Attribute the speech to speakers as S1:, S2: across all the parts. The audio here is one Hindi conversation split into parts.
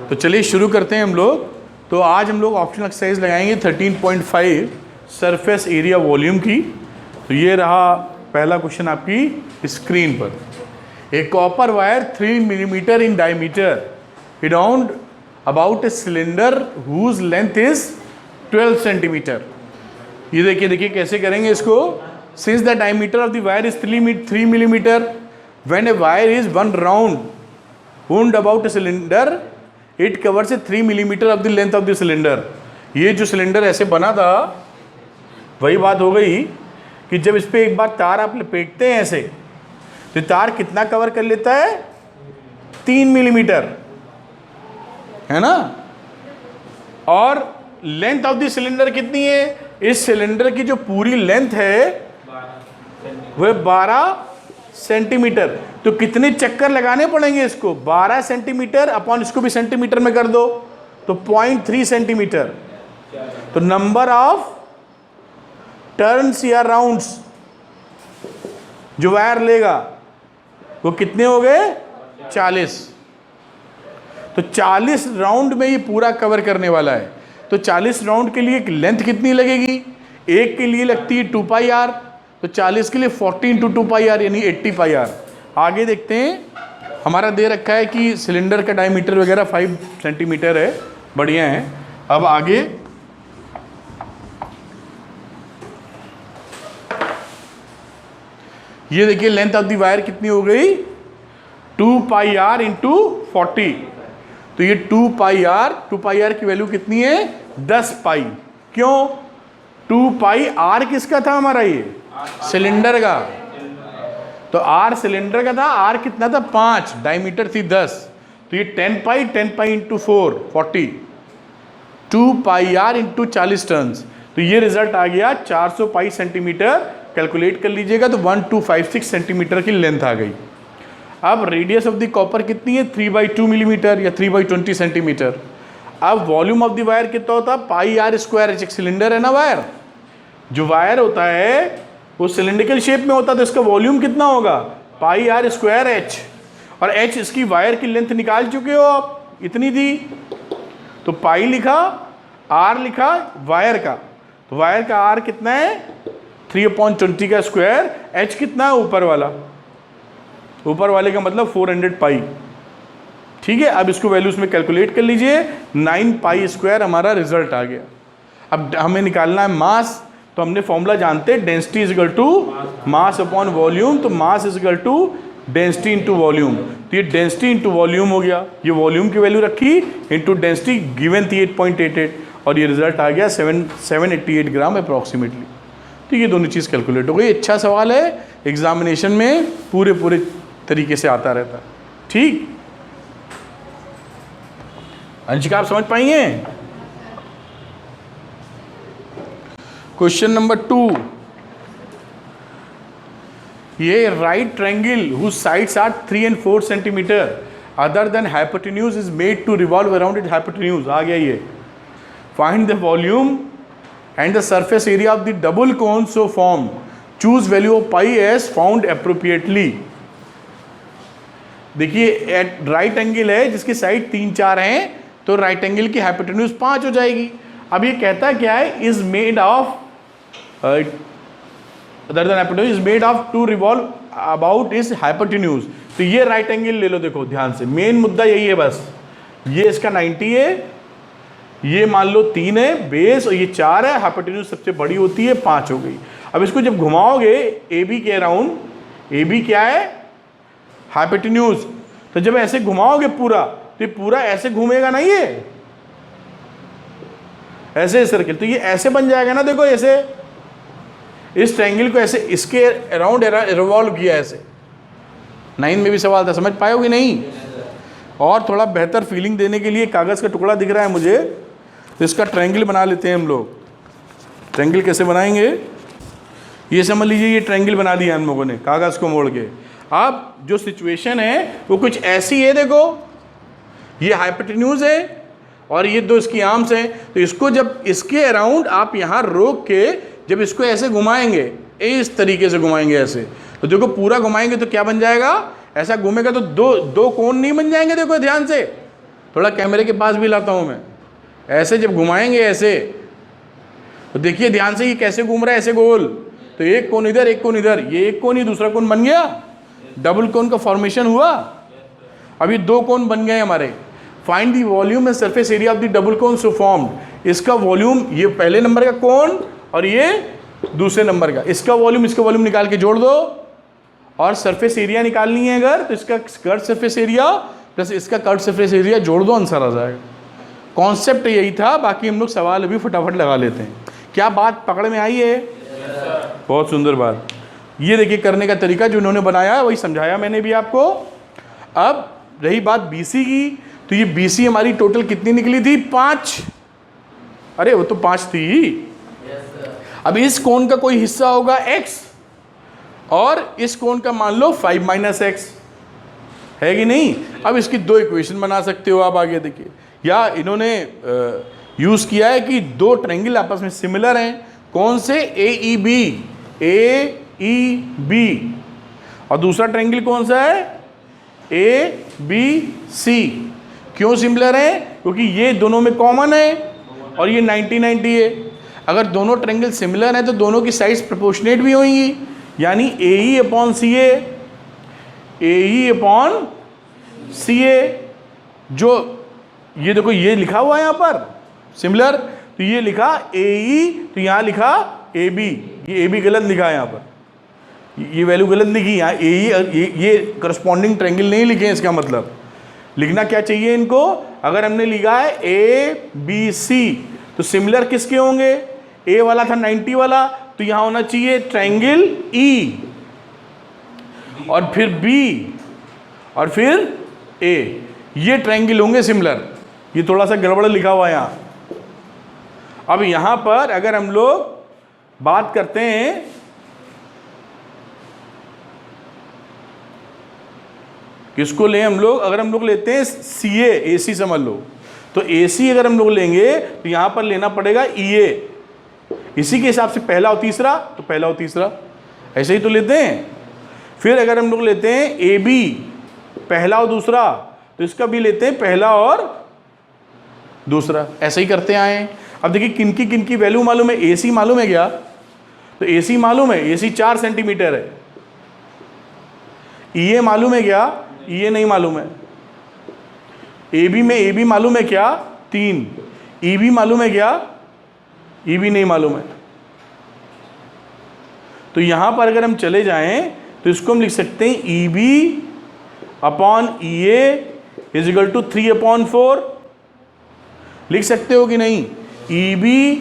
S1: तो चलिए शुरू करते हैं हम लोग। तो आज हम लोग ऑप्शनल एक्सरसाइज लगाएंगे 13.5 सरफेस एरिया वॉल्यूम की। तो ये रहा पहला क्वेश्चन आपकी स्क्रीन पर। A copper wire 3 millimetre in diameter round about a cylinder whose length is 12 centimetre. ये देखिए कैसे करेंगे इसको। Since the diameter of the wire is 3 millimetre when a wire is one round about a cylinder it covers a 3 millimetre of the length of the cylinder. ये जो सिलेंडर ऐसे बना था वही बात हो गई कि जब इस पर एक बार तार आप लपेटते हैं ऐसे तो तार कितना कवर कर लेता है 3 मिलीमीटर, है ना। और लेंथ ऑफ द सिलेंडर कितनी है, इस सिलेंडर की जो पूरी लेंथ है वह 12 सेंटीमीटर। तो कितने चक्कर लगाने पड़ेंगे इसको, 12 सेंटीमीटर अपॉन इसको भी सेंटीमीटर में कर दो तो 0.3 सेंटीमीटर। तो नंबर ऑफ टर्न्स या राउंड्स जो वायर लेगा वो कितने हो गए 40। तो 40 राउंड में ये पूरा कवर करने वाला है। तो 40 राउंड के लिए लेंथ कितनी लगेगी, एक के लिए लगती है 2 पाई आर, तो 40 के लिए 40 × 2 पाई आर यानी 80 पाई आर। आगे देखते हैं, हमारा दे रखा है कि सिलेंडर का डायमीटर वगैरह 5 सेंटीमीटर है, बढ़िया है। अब आगे ये देखिए लेंथ ऑफ द वायर कितनी हो गई 2 पाई आर इंटू 40। तो ये 2 पाई आर की वैल्यू कितनी है 10 पाई। क्यों 2 पाई आर किसका था हमारा, ये सिलेंडर का। तो आर सिलेंडर का था, आर कितना था 5, डायमीटर थी 10, तो ये 10 pi into 4 40, 2 pi R into 40 turns. तो ये रिजल्ट आ गया 400 पाई सेंटीमीटर। कैलकुलेट कर लीजिएगा तो 1256 सेंटीमीटर की लेंथ आ गई। अब रेडियस ऑफ द कॉपर कितनी है 3/2 मिलीमीटर या 3/20 सेंटीमीटर। अब वॉल्यूम ऑफ द वायर कितना होता है पाई आर स्क्वायर। एक सिलेंडर है ना वायर, जो वायर होता है वो सिलिंड्रिकल शेप में होता है, तो इसका वॉल्यूम कितना होगा पाई आर स्क्वायर एच। और एच इसकी वायर की लेंथ निकाल चुके हो आप, इतनी थी, तो पाई लिखा, आर लिखा वायर का। तो वायर का आर कितना है 3/20 का स्क्वायर, एच कितना है ऊपर वाला, ऊपर वाले का मतलब 400 पाई। ठीक है, अब इसको वैल्यूज में कैलकुलेट कर लीजिए, 9 पाई स्क्वायर हमारा रिजल्ट आ गया। अब हमें निकालना है मास, तो हमने फॉर्मूला जानते हैं density is equal to mass upon volume. तो mass is equal to density into volume. तो ये डेंसिटी इंटू वॉल्यूम हो गया, ये वॉल्यूम की वैल्यू रखी इंटू डेंसिटी गिवन थी 8.88 और ये रिजल्ट आ गया 788 ग्राम अप्रॉक्सीमेटली। तो ये दोनों चीज़ कैलकुलेट हो गई। अच्छा सवाल है, एग्जामिनेशन में पूरे तरीके से आता रहता है। ठीक, अंशिका आप समझ पाएंगे। क्वेश्चन नंबर 2, ये right triangle whose sides are 3 and 4 centimetre other than hypotenuse is made to revolve around it hypotenuse. आ गया ये। Find the volume and the surface area of the double cone so formed. Choose value of pi as found appropriately. देखिए राइट एंगल है जिसकी साइड 3, 4 हैं, तो राइट एंगल की हाइपोटेन्यूज 5 हो जाएगी। अब ये कहता क्या है, is made of other than hypotenuse is made of to revolve about इस हाइपोटेन्यूज। तो ये राइट एंगल ले लो, देखो ध्यान से, मेन मुद्दा यही है बस। ये इसका 90 है, ये मान लो 3 है बेस और ये 4 है, हाइपोटेन्यूज सबसे बड़ी होती है 5 हो गई। अब इसको जब घुमाओगे ए बी के अराउंड, ए बी क्या है हाइपोटेन्यूज, तो जब ऐसे घुमाओगे पूरा तो ये पूरा ऐसे घूमेगा ना, ये ऐसे सर्किल, तो ये ऐसे बन जाएगा ना। देखो ऐसे इस ट्रायंगल को ऐसे इसके अराउंड रिवॉल्व किया ऐसे। 9 में भी सवाल था, समझ पाओगे नहीं। और थोड़ा बेहतर फीलिंग देने के लिए कागज़ का टुकड़ा दिख रहा है मुझे, तो इसका ट्रायंगल बना लेते हैं हम लोग। ट्रायंगल कैसे बनाएंगे, ये समझ लीजिए, ये ट्रायंगल बना दिया हम लोगों ने कागज़ को मोड़ के। अब जो सिचुएशन है वो कुछ ऐसी है, देखो ये हाइपोटेन्यूज है और ये 2 इसकी आर्म्स हैं। तो इसको जब इसके अराउंड आप यहाँ रोक के जब इसको ऐसे घुमाएंगे, इस तरीके से घुमाएंगे ऐसे, तो देखो पूरा घुमाएंगे तो क्या बन जाएगा, ऐसा घूमेगा तो दो कोण नहीं बन जाएंगे। देखो ध्यान से, थोड़ा कैमरे के पास भी लाता हूँ मैं। ऐसे जब घुमाएंगे ऐसे, तो देखिए ध्यान से ये कैसे घूम रहा है, ऐसे गोल। तो एक कोन इधर, एक कोन इधर, ये एक कोन ही दूसरा कोन बन गया, डबल कोन का फॉर्मेशन हुआ। अभी दो कोन बन गए हमारे। Find the volume and surface area of the double cone so formed. इसका वॉल्यूम, ये पहले नंबर का कोन और ये दूसरे नंबर का, इसका वॉल्यूम निकाल के जोड़ दो। और सरफेस एरिया निकालनी है अगर, तो इसका कर्व सरफेस एरिया प्लस इसका कर्व सरफेस एरिया जोड़ दो, आंसर आ जाएगा। कॉन्सेप्ट यही था, बाकी हम लोग सवाल अभी फटाफट लगा लेते हैं। क्या बात पकड़ में आई है? बहुत सुंदर बात। ये देखिए करने का तरीका जो उन्होंने बनाया वही समझाया मैंने भी आपको। अब रही बात बीसी की, तो ये बीसी हमारी टोटल कितनी निकली थी? 5। अरे वो तो 5 थी। अब इस कोण का कोई हिस्सा होगा x और इस कोण का मान लो 5 - x, है कि नहीं? अब इसकी दो इक्वेशन बना सकते हो आप आगे देखिए। या इन्होंने यूज किया है कि दो ट्रायंगल आपस में सिमिलर हैं। कौन से? AEB और दूसरा ट्रायंगल कौन सा है? ABC। क्यों सिमिलर है? क्योंकि ये दोनों में कॉमन है और ये 90-90 है। अगर दोनों ट्रायंगल सिमिलर हैं तो दोनों की साइड्स प्रोपोर्शनेट भी होंगी, यानी AE/CA। जो ये देखो ये लिखा हुआ है यहाँ पर सिमिलर, तो ये लिखा AE, तो यहाँ लिखा AB। ये AB गलत लिखा है यहाँ पर, ये वैल्यू गलत लिखी यहाँ। AE ये करस्पॉन्डिंग ट्रायंगल नहीं लिखे हैं। इसका मतलब लिखना क्या चाहिए इनको? अगर हमने लिखा है ABC तो सिमिलर किसके होंगे? A वाला था 90 वाला, तो यहाँ होना चाहिए ट्रायंगल E और फिर B और फिर A। ये ट्रायंगल होंगे सिमिलर। ये थोड़ा सा गड़बड़ लिखा हुआ है यहाँ। अब यहाँ पर अगर हम लोग बात करते हैं, किसको लें हम लोग? अगर हम लोग लेते हैं CA, AC समझ लो, तो AC अगर हम लोग लेंगे तो यहाँ पर लेना पड़ेगा EA। इसी के हिसाब से पहला और तीसरा, तो पहला और तीसरा ऐसे ही तो लेते हैं। फिर अगर हम लोग लेते हैं AB, पहला और दूसरा, तो इसका भी लेते हैं पहला और दूसरा, ऐसे ही करते आए हैं। अब देखिए किन की वैल्यू मालूम है? AC मालूम है क्या? तो AC मालूम है, AC 4 सेंटीमीटर है। EA मालूम है क्या? EA नहीं मालूम है। AB में AB मालूम है क्या? 3। EB मालूम है क्या? EB नहीं मालूम है। तो यहां पर अगर हम चले जाएं तो इसको हम लिख सकते हैं EB/EA = 3/4। लिख सकते हो कि नहीं? EB/EA,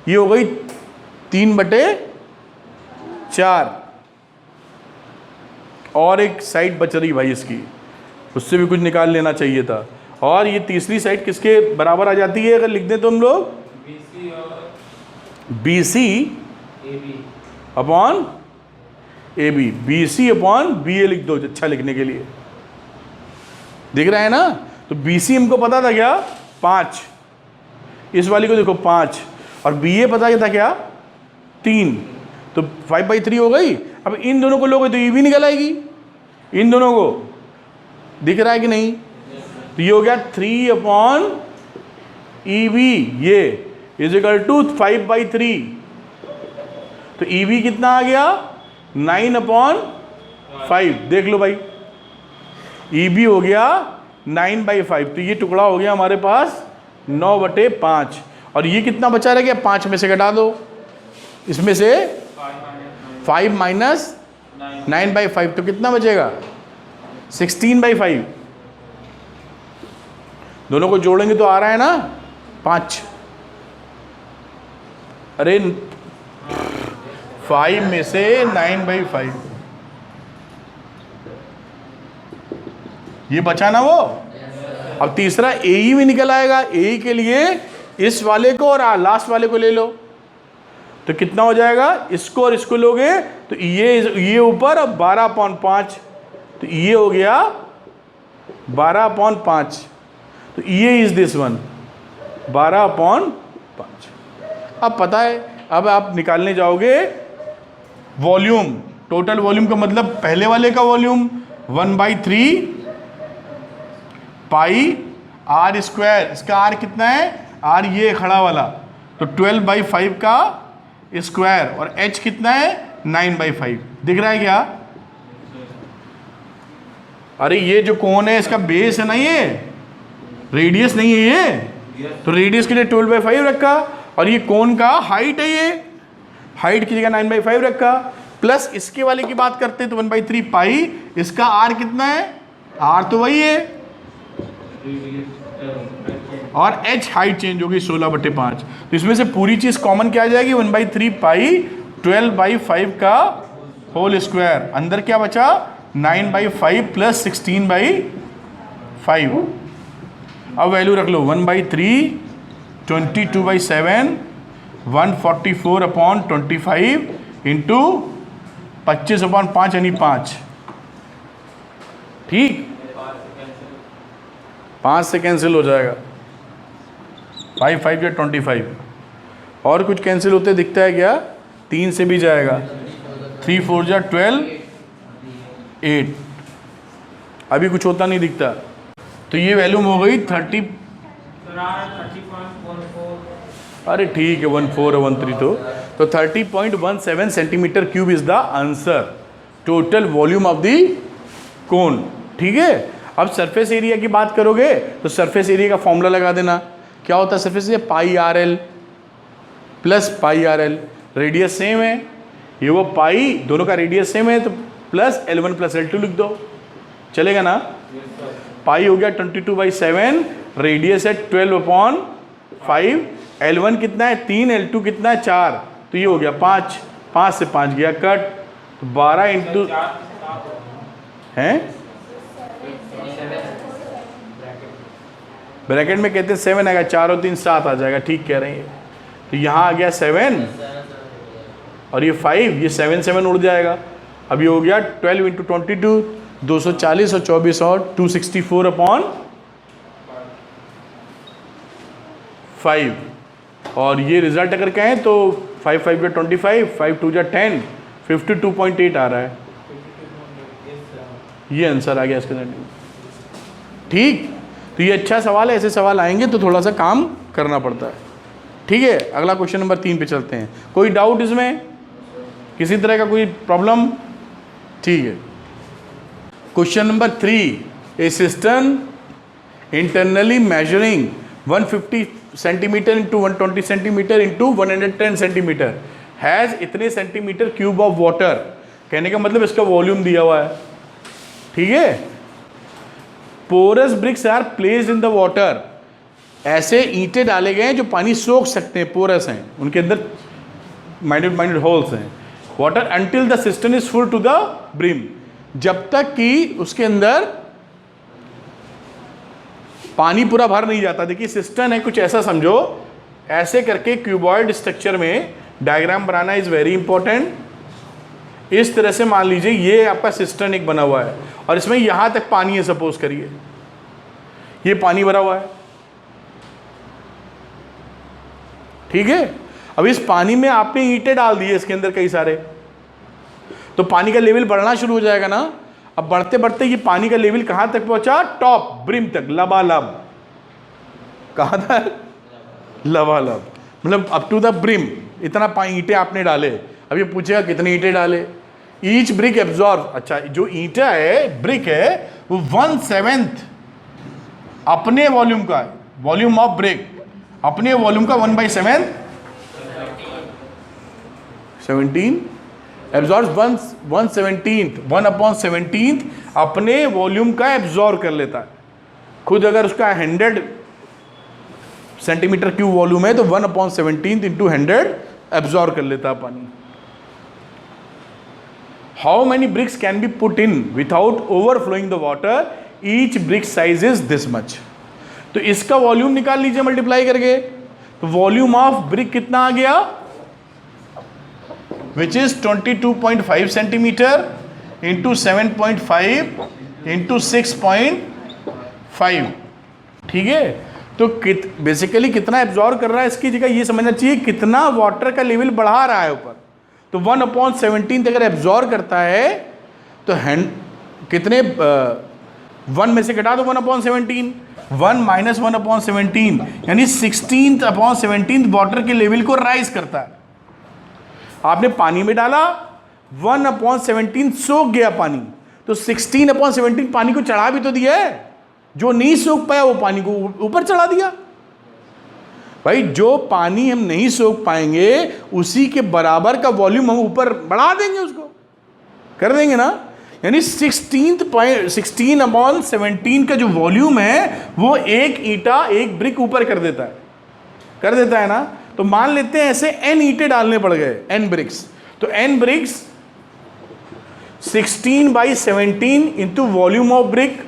S1: ये हो गई 3/4। और एक साइड बच रही भाई इसकी, उससे भी कुछ निकाल लेना चाहिए था। और ये तीसरी साइड किसके बराबर आ जाती है अगर लिख दें तो हम लोग? BC/AB। BC/BA लिख दो अच्छा लिखने के लिए। दिख रहा है ना? तो BC हमको पता था क्या? 5। इस वाली को देखो 5, और BA पता था क्या? 3। तो 5/3 हो गई। अब इन दोनों को लोगे तो EB निकल आएगी। इन दोनों को दिख रहा है कि नहीं? तो ये हो गया 3/EB, ये = 5/3। तो EB कितना आ गया? 9/5। देख लो भाई, EB हो गया 9/5। तो ये टुकड़ा हो गया हमारे पास 9/5। और ये कितना बचा रह गया? 5 में से घटा दो। इसमें से 5 - 9/5, तो कितना बचेगा? 16/5। दोनों को जोड़ेंगे तो आ रहा है ना 5। अरे 5 में से 9/5, ये बचा ना वो। अब तीसरा AE भी निकल आएगा। AE के लिए इस वाले को और लास्ट वाले को ले लो, तो कितना हो जाएगा? इसको और इसको लोगे तो ये ऊपर और 12/5, तो ये हो गया 12/5। तो ये इज दिस वन 12/5। अब पता है, अब आप निकालने जाओगे वॉल्यूम, टोटल वॉल्यूम का मतलब पहले वाले का वॉल्यूम, 1/3 पाई आर स्क्वायर, इसका आर कितना है, आर ये खड़ा वाला, तो 12/5 का स्क्वायर, और h कितना है 9/5। दिख रहा है क्या? अरे ये जो कोण है इसका बेस है ना, ये रेडियस नहीं है ये, तो रेडियस के लिए 12/5 रखा, और ये कोण का हाइट है, ये हाइट की जगह 9/5 रखा, प्लस इसके वाले की बात करते हैं तो 1/3 पाई, इसका आर कितना है, आर तो वही है, और h हाइट चेंज होगी 16/5। तो इसमें से पूरी चीज कॉमन क्या आ जाएगी, 1/3 पाई 12/5 का होल स्क्वायर, अंदर क्या बचा 9/5 प्लस 16/5। अब वैल्यू रख लो, 1/3 22/7 144/25 इंटू 25/5 यानी 5। ठीक, 5 से कैंसिल हो जाएगा, 5 5 या 25, और कुछ कैंसिल होते दिखता है क्या, 3 से भी जाएगा, 3 4 जा 12 8, अभी कुछ होता नहीं दिखता, तो ये वैल्यू हो गई 30। अरे ठीक है 1413, तो 30.17 centimetre cube is the answer, total volume of the cone. ठीक है, अब सरफेस एरिया की बात करोगे तो सरफेस एरिया का फॉर्मूला लगा देना, क्या होता है surface area, pi r l plus pi r l, radius same है, ये वो पाई दोनों का रेडियस सेम है, तो प्लस L1 प्लस L2 लिख दो, चलेगा ना। पाई हो गया 22/7, रेडियस है 12/5, L1 कितना है 3, L2 कितना है 4, तो ये हो गया 5, 5 से 5 गया कट, तो 12 इंटू हैं, ब्रैकेट में कहते हैं 7 आएगा, 4 और 3 7 आ जाएगा, ठीक कह रहे हैं, तो यहाँ आ गया 7 और ये 5, ये 7 7 उड़ जाएगा, अब ये हो गया 12 इंटू 22 240 और 24 और 264/5, और ये रिजल्ट अगर कहें तो 5 5 या 25, 5 2 या 10, 52.8 आ रहा है, ये आंसर आ गया इसके अंदर। ठीक, तो ये अच्छा सवाल है, ऐसे सवाल आएंगे तो थोड़ा सा काम करना पड़ता है। ठीक है, अगला क्वेश्चन नंबर 3 पे चलते हैं। कोई डाउट इसमें, किसी तरह का कोई प्रॉब्लम? ठीक है, question number 3, A system internally measuring 150 centimetre into 120 centimetre into 110 centimetre has इतने सेंटीमीटर क्यूब ऑफ वाटर, कहने का मतलब इसका वॉल्यूम दिया हुआ है। ठीक है, porous bricks are placed in the water, ऐसे ईंटें डाले गए हैं जो पानी सोख सकते हैं, पोरस हैं, उनके अंदर माइन्यूट माइन्यूट होल्स हैं, water until the system is full to the brim, जब तक कि उसके अंदर पानी पूरा भर नहीं जाता। देखिए सिस्टम है कुछ ऐसा समझो, ऐसे करके क्यूबॉइड स्ट्रक्चर में diagram banana is very important. इस तरह से मान लीजिए ये आपका सिस्टम एक बना हुआ है और इसमें यहां तक पानी है, सपोज करिए ये पानी भरा हुआ है। ठीक है, अब इस पानी में आपने ईंटें डाल दिए इसके अंदर कई सारे, तो पानी का लेवल बढ़ना शुरू हो जाएगा ना। अब बढ़ते बढ़ते ये पानी का लेवल कहां तक पहुंचा, टॉप ब्रिम तक, लबालब। कहां था, लबालब, मतलब अप टू द ब्रिम, इतना पानी ईंटें आपने डाले। अब ये पूछेगा कितने ईंटें डाले, ईच ब्रिक एब्जॉर्ब, अच्छा जो ईंटा है ब्रिक है वो 1/7 अपने वॉल्यूम का, वॉल्यूम ऑफ ब्रिक अपने वॉल्यूम का 1/7 17 एब्जॉर्ब 1/17 अपने वॉल्यूम का एब्जॉर्ब कर लेता है खुद। अगर उसका 100 सेंटीमीटर क्यूब वॉल्यूम है तो 1/17 इंटू 100 एब्जॉर्ब कर लेता है पानी। How many bricks can be put in without overflowing the water, each brick size is this much. तो इसका वॉल्यूम निकाल लीजिए मल्टीप्लाई करके, तो वॉल्यूम ऑफ ब्रिक कितना आ गया, which is 22.5 centimetre into 7.5 into 6.5। ठीक है, तो बेसिकली कितना एब्जॉर्ब कर रहा है, इसकी जगह ये समझना चाहिए कितना वाटर का लेवल बढ़ा रहा है ऊपर। तो 1/17 अगर एब्जॉर्ब करता है तो कितने 1 में से घटा दो 1/17, 1 माइनस 1/17 यानी 16/17 वाटर के लेवल को राइज करता है। आपने पानी में डाला, 1/17 सोख गया पानी, तो 16/17 पानी को चढ़ा भी तो दिया है। जो नहीं सोख पाया वो पानी को ऊपर चढ़ा दिया। भाई जो पानी हम नहीं सोख पाएंगे उसी के बराबर का वॉल्यूम हम ऊपर बढ़ा देंगे, उसको कर देंगे ना। यानी 16/17 का जो वॉल्यूम है वो एक ईंटा एक ब्रिक ऊपर कर देता है ना। तो मान लेते हैं ऐसे n ईंटे डालने पड़ गए, n ब्रिक्स, तो n bricks 16/17 into volume of brick,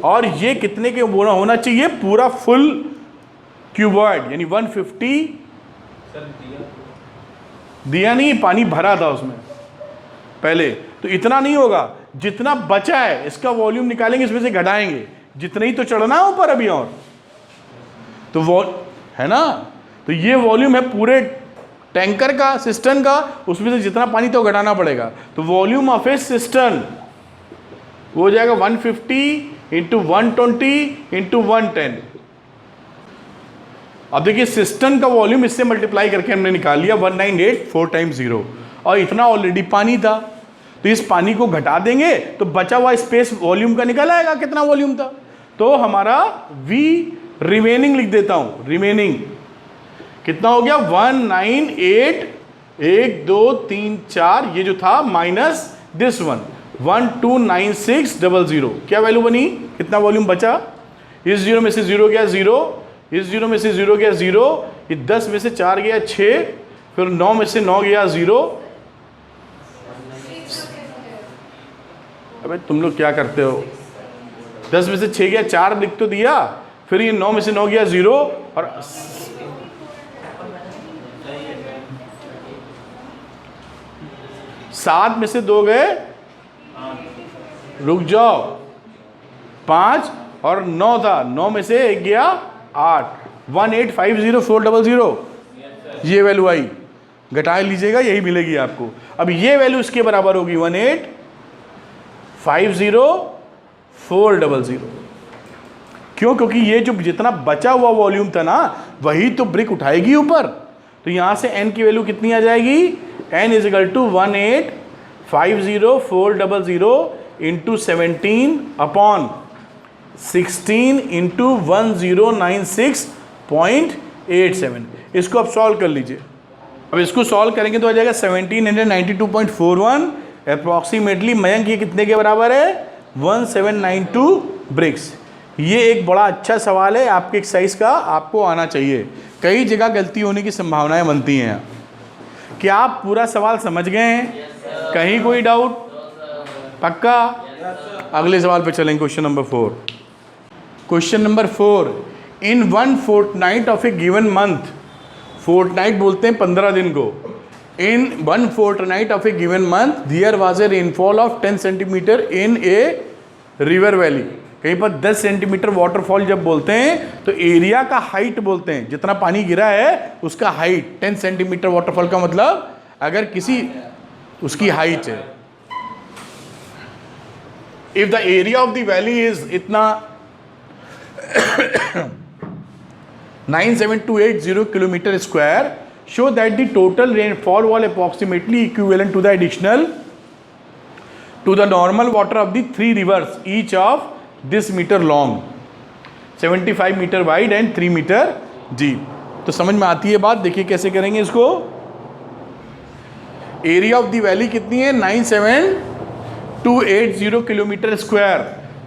S1: और ये कितने के होना चाहिए, पूरा फुल क्यूबॉइड यानी 150। दिया नहीं, पानी भरा था उसमें पहले, तो इतना नहीं होगा। जितना बचा है इसका वॉल्यूम निकालेंगे, इसमें से घटाएंगे, जितना ही तो चढ़ना है ऊपर अभी और, तो वो है ना। तो ये वॉल्यूम है पूरे टैंकर का, सिस्टम का, उसमें से जितना पानी तो घटाना पड़ेगा। तो वॉल्यूम ऑफ ए सिस्टम वो हो जाएगा 150 इंटू 120 इंटू 110। अब देखिए सिस्टम का वॉल्यूम इससे मल्टीप्लाई करके हमने निकाल लिया 198 4 टाइम्स 0, और इतना ऑलरेडी पानी था, तो इस पानी को घटा देंगे तो बचा हुआ स्पेस वॉल्यूम का निकल आएगा कितना वॉल्यूम था। तो हमारा V रिमेनिंग लिख देता हूं, रिमेनिंग कितना हो गया 198 1 2 3 4, ये जो था माइनस दिस वन 129600, क्या वैल्यू बनी, कितना वॉल्यूम बचा। इस जीरो में से जीरो गया 0, इस जीरो में से 0 गया 0, ये 10 में से 4 गया 6, फिर 9 में से 9 गया 0। अबे तुम लोग क्या करते हो, 10 में से 6 गया 4 लिख तो दिया, फिर ये 9 में से 9 गया 0, और 7 में से 2 गए, रुक जाओ 5, और 9 था, 9 में से 1 गया 8, 1850400, ये वैल्यू आई, घटा लीजिएगा यही मिलेगी आपको। अब ये वैल्यू इसके बराबर होगी 1850400। क्यों, क्योंकि ये जो जितना बचा हुआ वॉल्यूम था ना वही तो ब्रिक उठाएगी ऊपर। तो यहां से n की वैल्यू कितनी आ जाएगी, n is equal to 1850400 into 17 upon 16 into 1096.87। इसको आप सॉल्व कर लीजिए। अब इसको सॉल्व करेंगे तो आ जाएगा 1792.41 अप्रॉक्सीमेटली। मयंक ये कितने के बराबर है, 1792 ब्रिक्स। ये एक बड़ा अच्छा सवाल है आपके एक्सरसाइज का, आपको आना चाहिए। कई जगह गलती होने की संभावनाएं बनती हैं। क्या आप पूरा सवाल समझ गए हैं, कहीं कोई डाउट, पक्का। अगले सवाल पे चलेंगे, question number 4। Question number 4, in 1 fortnight of a given month, fortnight बोलते हैं 15 दिन को। In 1 fortnight of a given month there was a rainfall of 10 centimetre in a river valley. कहीं पर 10 सेंटीमीटर वाटरफॉल जब बोलते हैं तो एरिया का हाइट बोलते हैं, जितना पानी गिरा है उसका हाइट। 10 सेंटीमीटर वाटरफॉल का मतलब अगर किसी उसकी हाइट है। If the area of the valley is इतना 9780 kilometre square, show that the total rainfall was approximately equivalent to the additional to the normal water of the 3 rivers, each of this meter long, 75 meter wide and 3 meter deep। तो समझ में आती है बात, देखिए कैसे करेंगे इसको। एरिया ऑफ द वैली कितनी है, 97280 किलोमीटर स्क्वायर।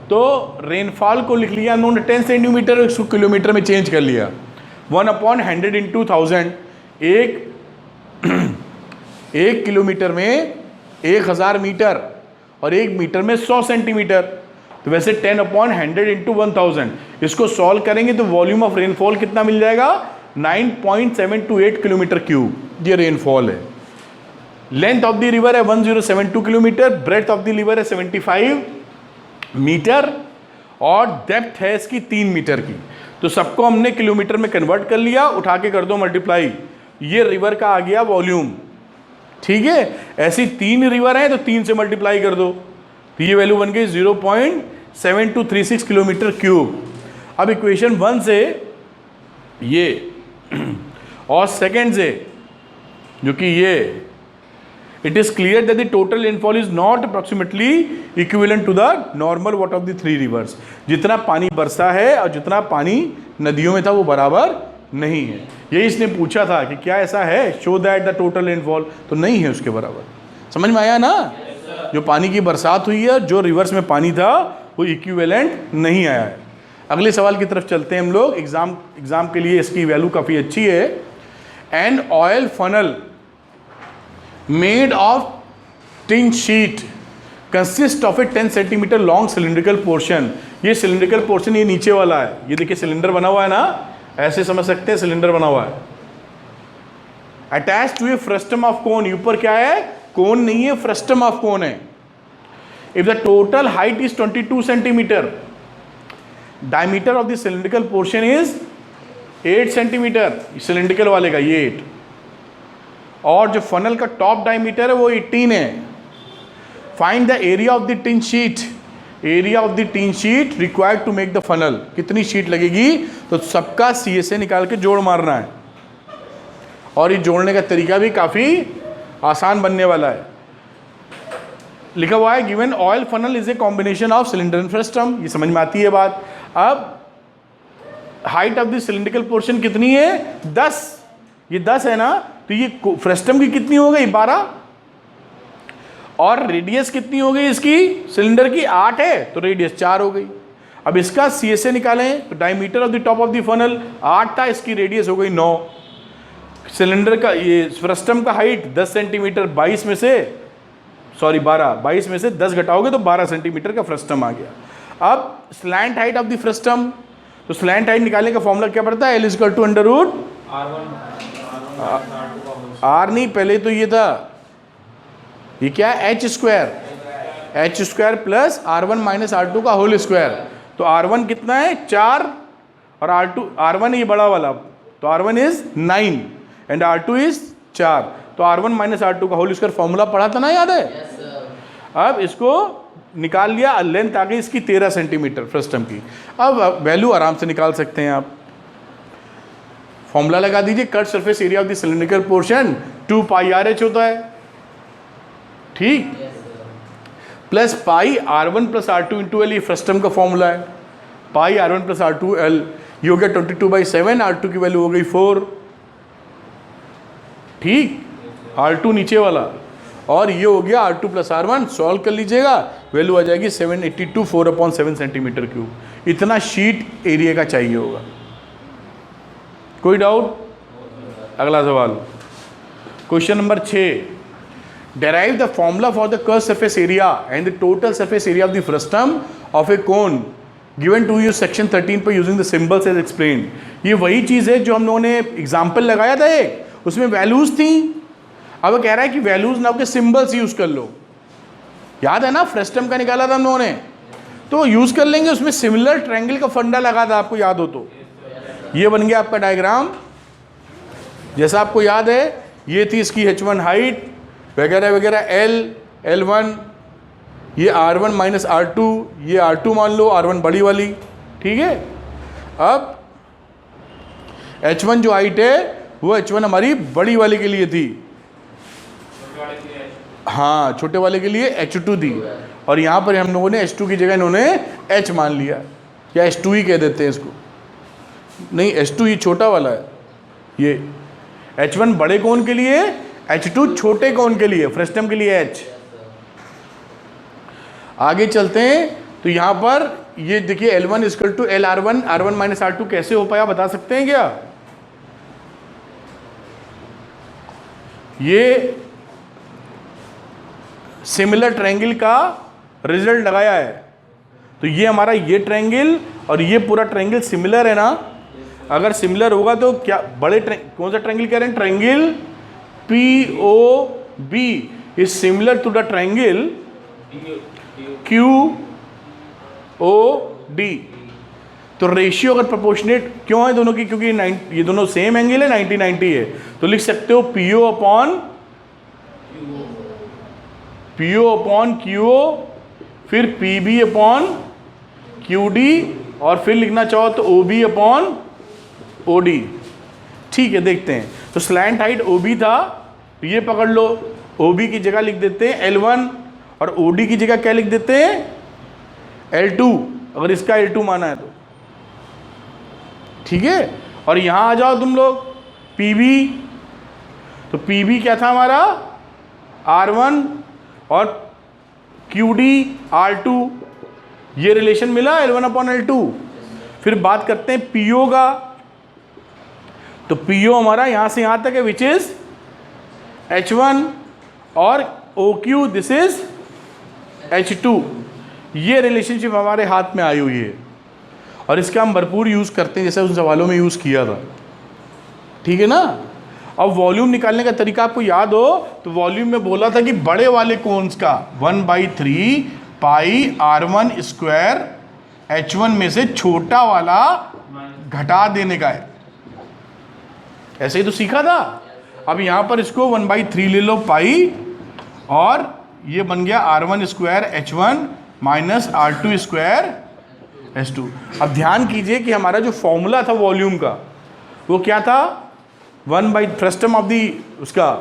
S1: तो रेनफॉल को लिख लिया उन्होंने 10 सेंटीमीटर, उसको किलोमीटर में चेंज कर लिया। 1/100 इंटू 1000, एक किलोमीटर में 1000 मीटर और 1 मीटर में 100 सेंटीमीटर। तो वैसे 10/100 इंटू 1000, इसको सॉल्व करेंगे तो वॉल्यूम ऑफ रेनफॉल कितना मिल जाएगा, 9.728 किलोमीटर क्यूब। ये रेनफॉल है। लेंथ ऑफ द रिवर है 1072 kilometre, breadth of the river है 75 मीटर, और डेप्थ है इसकी 3 मीटर की। तो सबको हमने किलोमीटर में कन्वर्ट कर लिया, उठा के कर दो मल्टीप्लाई। ये रिवर का आ गया वॉल्यूम, ठीक है, ऐसी 3 रिवर हैं तो 3 से मल्टीप्लाई कर दो, तो ये वैल्यू बन गई 0.7236 किलोमीटर क्यूब। अब इक्वेशन 1 से ये और सेकेंड से जो कि ये, it is clear that the total rainfall is not approximately equivalent to the normal water of the 3 rivers. जितना पानी बरसा है और जितना पानी नदियों में था वो बराबर नहीं है। यही इसने पूछा था कि क्या ऐसा है, show that the total rainfall, तो नहीं है उसके बराबर। समझ में आया ना? जो पानी की बरसात हुई है, जो रिवर्स में पानी था, वो इक्विवेलेंट नहीं आया है। अगले सवाल की तरफ चलते हैं हम लोग। एग्जाम के लिए इसकी वैल्यू काफ़ी अच्छी है। An oil funnel made of tin sheet consist of A 10 centimetre long cylindrical portion. ये सिलिंड्रिकल पोर्शन ये नीचे वाला है, ये देखिए सिलेंडर बना हुआ है ना, ऐसे समझ सकते हैं, सिलेंडर बना हुआ है। Attach to a frustum of cone, ऊपर क्या है, कोन नहीं है, फ्रस्टम ऑफ कोन है। If the total height is 22 centimetre, diameter of the cylindrical portion is 8 centimetre, cylindrical वाले का ये 8, और जो फनल का टॉप डायमीटर है वो 18 है। Find the area of the tin sheet, area of the tin sheet required to make the funnel, कितनी शीट लगेगी, तो सबका CSA निकाल के जोड़ मारना है। और ये जोड़ने का तरीका भी काफ़ी आसान बनने वाला है। लिखा हुआ है given oil funnel is a combination of cylinder and frustum, ये समझ में आती है बात। अब height of the cylindrical portion कितनी है, 10, ये 10 है ना, तो ये फ्रस्टम की कितनी हो गई, 12, और रेडियस कितनी हो गई इसकी, सिलेंडर की 8 है, तो रेडियस 4 हो गई। अब इसका CSA निकालें तो diameter of the top of the funnel 8 था, इसकी रेडियस हो गई 9। सिलेंडर का ये फ्रस्टम का हाइट 10 सेंटीमीटर, 22 में से 10 घटाओगे तो 12 सेंटीमीटर का फ्रस्टम आ गया। अब slant height of the frustum, तो स्लैंट हाइट निकालने का फॉर्मूला क्या पड़ता है, L equal to under root R, नहीं पहले तो ये था, ये क्या है, H square plus R1 minus R2 का होल स्क्वायर। तो R1 कितना है, 4, और R1 है ये बड़ा वाला, तो R1 is 9 and R2 is 4, तो R1 माइनस R2 का होल स्क्वायर फॉर्मूला पढ़ा था ना, याद है? अब इसको निकाल लिया, लेंथ आ गई इसकी 13 सेंटीमीटर फ्रस्टम की। अब वैल्यू आराम से निकाल सकते हैं आप, फॉर्मूला लगा दीजिए, cut surface area of the cylindrical portion 2 pi RH होता है, ठीक, plus pi R1 plus R2 into L, ये फ्रस्टम का फॉर्मूला है, पाई R1 प्लस R2 L, ये हो गया 22/7, R2 की वैल्यू हो गई 4, ठीक, R2 नीचे वाला, और ये हो गया R2 प्लस R1, सॉल्व कर लीजिएगा, वैल्यू आ जाएगी 782 4/7 सेंटीमीटर क्यूब। इतना शीट एरिया का चाहिए होगा। कोई डाउट? अगला सवाल, question number 6, derive the formula for the curved surface area and the total surface area of the frustum of a cone given to you section 13 पर using the symbols as explained। ये वही चीज़ है जो हम लोगों ने एग्जाम्पल लगाया था एक, उसमें वैल्यूज़ थी, अब वो कह रहा है कि वैल्यूज़ ना के सिम्बल्स यूज़ कर लो। याद है ना, फ्रस्टम का निकाला था हम लोगों ने, तो यूज़ कर लेंगे, उसमें सिमिलर ट्रायंगल का फंडा लगा था, आपको याद हो तो। ये बन गया आपका डायग्राम, जैसा आपको याद है, ये थी इसकी H1 हाइट वगैरह वगैरह, L1, ये R1 माइनस R2, ये R2 मान लो, R1 बड़ी वाली, ठीक है। अब H1 जो हाइट है वो H1 हमारी बड़ी वाले के लिए थी, हाँ, छोटे वाले के लिए H2 थी, और यहाँ पर हम लोगों ने H2 की जगह इन्होंने H मान लिया, या H2 ही कह देते हैं इसको, नहीं H2 ये छोटा वाला है, ये H1 बड़े कोण के लिए, H2 छोटे कोण के लिए, फ्रस्टम के लिए H। आगे चलते हैं, तो यहाँ पर ये देखिए L1 equal to LR1, R1 minus R2 कैसे हो पाया, बता सकते हैं क्या? ये सिमिलर ट्रायंगल का रिजल्ट लगाया है, तो ये हमारा ये ट्रायंगल और ये पूरा ट्रायंगल सिमिलर है ना। अगर सिमिलर होगा तो क्या बड़े कौन सा ट्रायंगल कह रहे हैं, triangle POB is similar to the triangle QOD। तो रेशियो अगर प्रोपोर्शनेट क्यों है दोनों की, क्योंकि ये दोनों सेम एंगल है, 90-90 है, तो लिख सकते हो PO upon PO upon QO, फिर PB अपॉन QD, और फिर लिखना चाहो तो OB अपॉन OD। ठीक है, देखते हैं। तो स्लैंट हाइट OB था, तो ये पकड़ लो, OB की जगह लिख देते हैं L1 और OD की जगह क्या लिख देते हैं L2, अगर इसका L2 माना है तो। ठीक है, और यहाँ आ जाओ तुम लोग PB, तो PB क्या था हमारा R1 और QD R2, ये रिलेशन मिला L1 अपॉन L2। फिर बात करते हैं PO का, तो PO हमारा यहाँ से यहाँ तक है, विच इज H1, और OQ दिस इज H2। ये रिलेशनशिप हमारे हाथ में आई हुई है और इसका हम भरपूर यूज़ करते हैं, जैसे उन सवालों में यूज़ किया था। ठीक है ना। अब वॉल्यूम निकालने का तरीका आपको याद हो तो वॉल्यूम में बोला था कि बड़े वाले कोन्स का 1/3 पाई R1 स्क्वायर H1 में से छोटा वाला घटा देने का है, ऐसे ही तो सीखा था। अब यहाँ पर इसको 1/3 ले लो पाई, और ये बन गया R1 square H1 minus R2 square H2। अब ध्यान कीजिए कि हमारा जो फॉर्मूला था वॉल्यूम का वो क्या था, 1 फ्रस्टम ऑफ दी उसका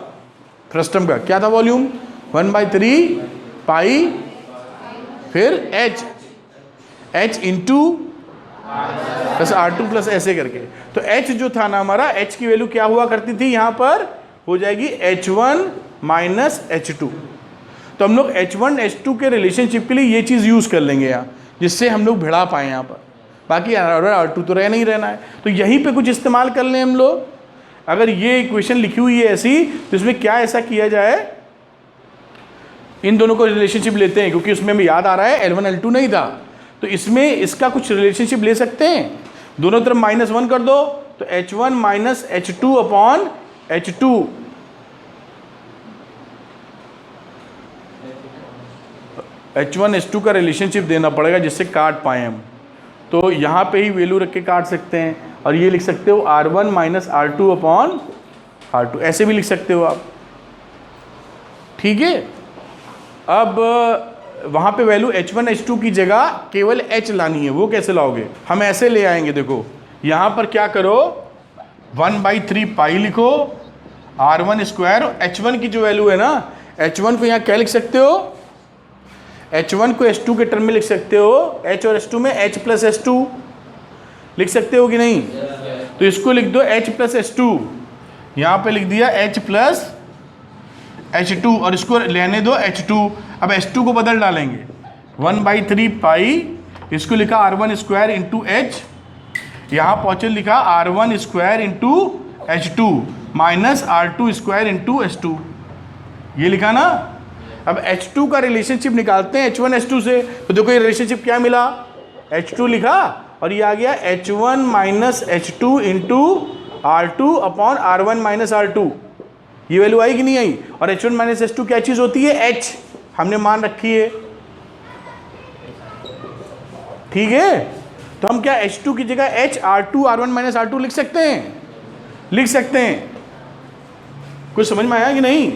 S1: फ्रस्टम का क्या था वॉल्यूम, 1/3 पाई फिर H into plus R2 plus ऐसे करके। तो H जो था ना हमारा, H की वैल्यू क्या हुआ करती थी, यहाँ पर हो जाएगी H1 माइनस H2। तो हम लोग H1 H2 के रिलेशनशिप के लिए ये चीज़ यूज़ कर लेंगे यहाँ, जिससे हम लोग भिड़ा पाएँ यहाँ पर। बाकी R2 तो रहना ही रहना है, तो यहीं पे कुछ इस्तेमाल कर लें हम लोग। अगर ये इक्वेशन लिखी हुई है ऐसी, तो इसमें क्या ऐसा किया जाए, इन दोनों को रिलेशनशिप लेते हैं, क्योंकि उसमें हमें याद आ रहा है L1 L2 नहीं था, तो इसमें इसका कुछ रिलेशनशिप ले सकते हैं। दोनों तरफ -1 कर दो, तो H1 minus H2 upon H2। H1 H2 का रिलेशनशिप देना पड़ेगा जिससे काट पाए हम। तो यहाँ पे ही वैल्यू रख के काट सकते हैं, और ये लिख सकते हो R1 minus R2 upon R2, ऐसे भी लिख सकते हो आप। ठीक है, अब वहाँ पे वैल्यू H1 H2 की जगह केवल H लानी है। वो कैसे लाओगे, हम ऐसे ले आएंगे। देखो यहाँ पर क्या करो, 1/3 पाई लिखो, R1 स्क्वायर, H1 की जो वैल्यू है ना, H1 को यहाँ क्या लिख सकते हो, H1 को H2 के टर्म में लिख सकते हो, H और H2 में H प्लस H2 लिख सकते हो कि नहीं। तो इसको लिख दो H प्लस H2, यहाँ पे लिख दिया H प्लस H2, और इसको लेने दो H2। अब H2 को बदल डालेंगे, 1/3 पाई, इसको लिखा R1 स्क्वायर इंटू H, यहाँ पहुँचे लिखा R1 square into H2 minus R2 square into H2, ये लिखा ना। अब H2 का रिलेशनशिप निकालते हैं H1 H2 से, तो देखो ये रिलेशनशिप क्या मिला, H2 लिखा, और ये आ गया H1 minus H2 into R2 upon R1 minus R2। ये वैल्यू आई कि नहीं आई। और H1 माइनस H2 क्या चीज़ होती है, H हमने मान रखी है। ठीक है, तो हम क्या H2 की जगह H R2 R1 minus R2 लिख सकते हैं, लिख सकते हैं। कुछ समझ में आया कि नहीं।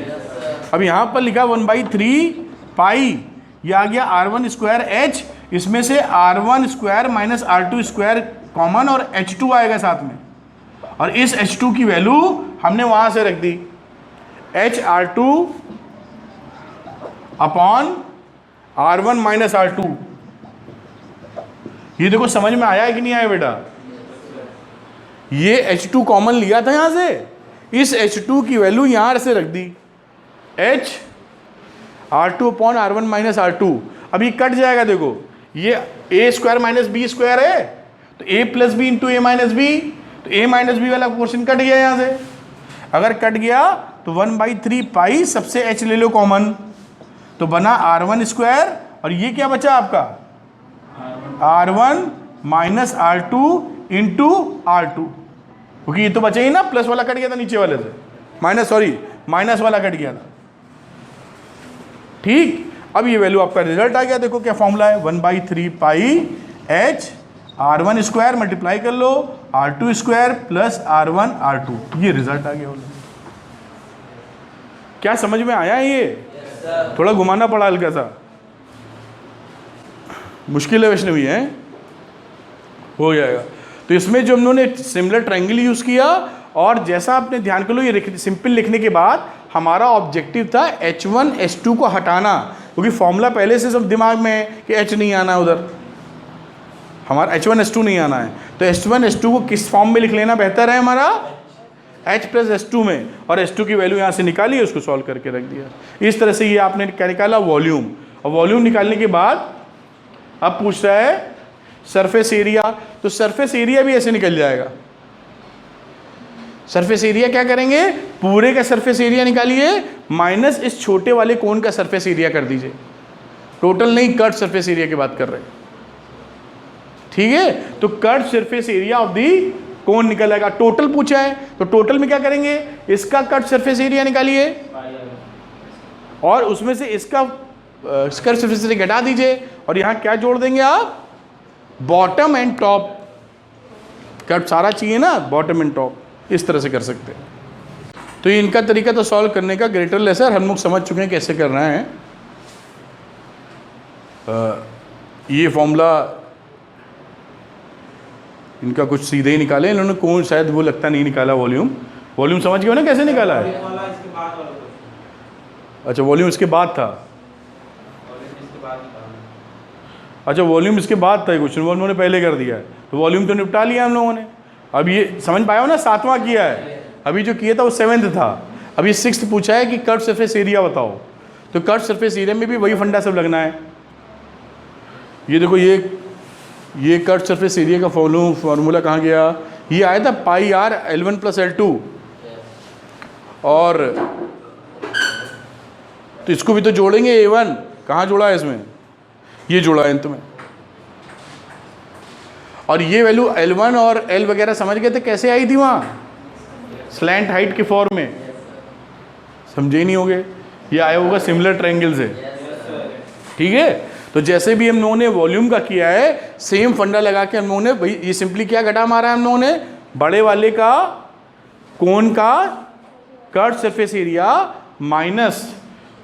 S1: अब यहाँ पर लिखा 1/3 पाई, ये आ गया R1 स्क्वायर H, इसमें से R1 square minus R2 square common, और H2 आएगा साथ में, और इस H2 की वैल्यू हमने वहाँ से रख दी, H R2 upon R1 minus R2। ये देखो समझ में आया है कि नहीं आया बेटा। ये H2 कॉमन लिया था यहाँ से, इस H2 की वैल्यू यहाँ से रख दी, H R2 upon R1 minus R2। अब ये कट जाएगा, देखो ये a square minus b square है, तो a plus b into a minus b, तो a माइनस बी वाला पोर्शन कट गया यहाँ से। अगर कट गया तो 1/3 पाई, सबसे h ले लो कॉमन, तो बना R1 स्क्वायर, और ये क्या बचा आपका R1 minus R2 into R2, क्योंकि ये तो बचा ही ना, प्लस वाला कट गया था नीचे वाले से, माइनस वाला कट गया था। ठीक, अब ये वैल्यू आपका रिजल्ट आ गया। देखो क्या फॉर्मूला है, 1/3 पाई H R1 स्क्वायर मल्टीप्लाई कर लो R2 square plus R1 R2, ये रिजल्ट आ गया। क्या समझ में आया ये? थोड़ा घुमाना पड़ा हल्का सा, मुश्किल है वैष्णवी है, हो जाएगा। तो इसमें जो हम लोगों ने सिमिलर ट्रायंगल यूज़ किया, और जैसा आपने ध्यान कर लो, ये सिंपल लिखने के बाद हमारा ऑब्जेक्टिव था H1 H2 को हटाना, क्योंकि फॉर्मूला पहले से सब दिमाग में है कि H नहीं आना है उधर, हमारा H1 H2 नहीं आना है। तो H1 H2 को किस फॉर्म में लिख लेना बेहतर है हमारा, H प्लस H2 में, और H2 की वैल्यू यहाँ से निकाली, उसको सॉल्व करके रख दिया। इस तरह से ये आपने क्या निकाला, वॉल्यूम। और वॉल्यूम निकालने के बाद अब पूछ रहा है सरफेस एरिया, तो सरफेस एरिया भी ऐसे निकल जाएगा। सरफेस एरिया क्या करेंगे, पूरे का सरफेस एरिया निकालिए माइनस इस छोटे वाले कोन का सरफेस एरिया कर दीजिए, टोटल नहीं, कर्व सरफेस एरिया की बात कर रहे हैं, ठीक है। तो curve surface area of the cone निकल आएगा। टोटल पूछा है तो टोटल में क्या करेंगे, इसका कर्व सरफेस एरिया निकालिए और उसमें से इसका कर्व सरफेस एरिया घटा दीजिए, और यहां क्या जोड़ देंगे आप, बॉटम एंड टॉप। कर्व सारा चाहिए ना, बॉटम एंड टॉप, इस तरह से कर सकते हैं। तो ये इनका तरीका तो सॉल्व करने का ग्रेटर लेसर हम लोग समझ चुके हैं कैसे करना है। ये फॉर्मूला इनका कुछ सीधे ही निकाले इन्होंने, कौन शायद वो लगता नहीं निकाला वॉल्यूम। वॉल्यूम समझ गए ना कैसे निकाला है, अच्छा वॉल्यूम इसके बाद था, अच्छा वॉल्यूम इसके बाद था, क्वेश्चन वो उन्होंने पहले कर दिया है, तो वॉल्यूम तो निपटा लिया हम लोगों ने। अब ये समझ पाया हो ना, 7वां किया है, अभी जो किया था वो 7th था, अब ये 6th पूछा है कि कर्व सरफेस एरिया बताओ। तो कर्व सरफेस एरिया में भी वही फंडा सब लगना है। ये देखो, ये कर्व सरफेस एरिया का फॉर्मूला कहाँ गया, ये आया था पाई आर L1 प्लस L2, और तो इसको भी तो जोड़ेंगे A1, कहाँ जोड़ा है इसमें, ये जोड़ा है अंत में। और ये वैल्यू L1 और L वगैरह समझ गए थे कैसे आई थी वहाँ, स्लैंट हाइट के फॉर्म में, समझे नहीं होगे, ये आया होगा सिमिलर ट्रायंगल से, ठीक है। तो जैसे भी हम लोगों ने वॉल्यूम का किया है, सेम फंडा लगा के हम लोगों ने भाई, ये सिंपली क्या घटा मारा है हम लोगों ने, बड़े वाले का कोन का कर्व सरफेस एरिया माइनस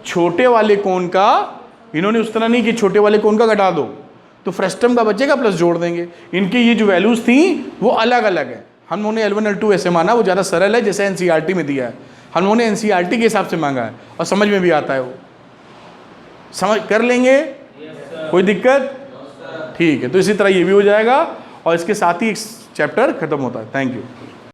S1: छोटे वाले कोन का, इन्होंने उस तरह नहीं कि छोटे वाले कोन का घटा दो तो फ्रस्टम का बचेगा प्लस जोड़ देंगे। इनकी ये जो वैल्यूज थी वो अलग अलग है, हम लोगों ने L1 L2 ऐसे माना, वो ज़्यादा सरल है जैसे NCERT में दिया है, हम लोगों ने NCERT के हिसाब से मांगा है और समझ में भी आता है, वो समझ कर लेंगे, कोई दिक्कत, ठीक है। तो इसी तरह ये भी हो जाएगा और इसके साथ ही चैप्टर खत्म होता है। Thank you.